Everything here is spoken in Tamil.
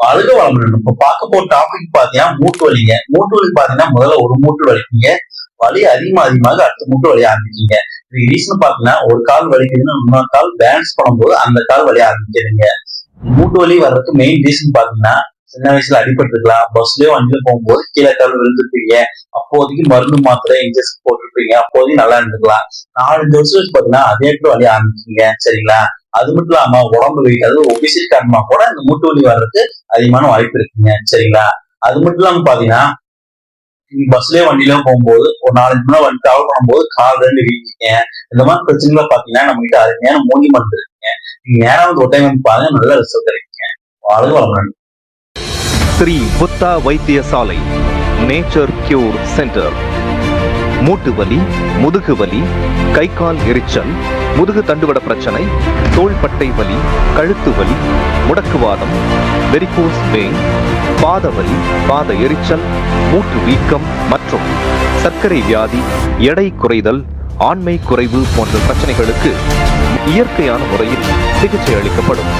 அழுக வளமுடன் இப்ப பார்க்க போற டாபிக் பாத்தீங்கன்னா மூட்டு வலிங்க. மூட்டு வலி பாத்தீங்கன்னா முதல்ல ஒரு மூட்டு வலிக்குங்க. வலி அதிகமாக அடுத்த மூட்டு வலிய ஆரம்பிக்குங்க. இது ரீசன் பாத்தீங்கன்னா ஒரு கால் வலிக்குதுன்னு இன்னொரு கால் பேலன்ஸ் பண்ணும்போது அந்த கால் வலிய ஆரம்பிக்குதுங்க. மூட்டு வலி வர்றதுக்கு மெயின் ரீசன் பாத்தீங்கன்னா சின்ன வயசுல அடிபட்டிருக்கலாம், பஸ்லயோ வண்டியில போகும்போது கீழே கால் விழுந்திருப்பீங்க, அப்போதைக்கு மருந்து மாத்திரை இன்ஜெக்ஷன் போட்டிருப்பீங்க, அப்போதைக்கு நல்லா இருந்துக்கலாம். 4-5 வருஷம் கழிச்சு பாத்தீங்கன்னா அதே இடத்துல வலி ஆரம்பிக்குங்க. சரிங்களா? அது மட்டும் இல்லாம உடம்பு வெயிட், அதாவது ஒபிசிட்டி காரணமா கூட இந்த மூட்டு வலி வர்றதுக்கு அதிகமான வாய்ப்பு இருக்குங்க. சரிங்களா? அது மட்டும் இல்லாம பாத்தீங்கன்னா பஸ்லயோ வண்டியிலயோ போகும்போது ஒரு 4-5 மணி நேரம் வண்டி டிராவல் பண்ணும்போது கால் 2 வீங்கிங்க. இந்த மாதிரி பிரச்சனைகளை பாத்தீங்கன்னா நம்ம கிட்ட அருமையான மூலி மருந்து இருக்குங்க. நீங்க நேரம் வந்து ஒரு டைம் வந்து பாருங்க, நல்ல ரிசல்ட் கிடைக்குங்க. வாழ்க வளமுடன். ஸ்ரீ புத்தா வைத்தியசாலை நேச்சர் கியூர் சென்டர். மூட்டு வலி, முதுகு வலி, கை கால் எரிச்சல், முதுகு தண்டுவட பிரச்சனை, தோள்பட்டை வலி, கழுத்து வலி, முடக்குவாதம், வெரிகோஸ் வெயின், பாத வலி, பாத எரிச்சல், மூட்டு வீக்கம் மற்றும் சர்க்கரை வியாதி, எடை குறைதல், ஆண்மை குறைவு போன்ற பிரச்சனைகளுக்கு இயற்கையான முறையில் சிகிச்சை அளிக்கப்படும்.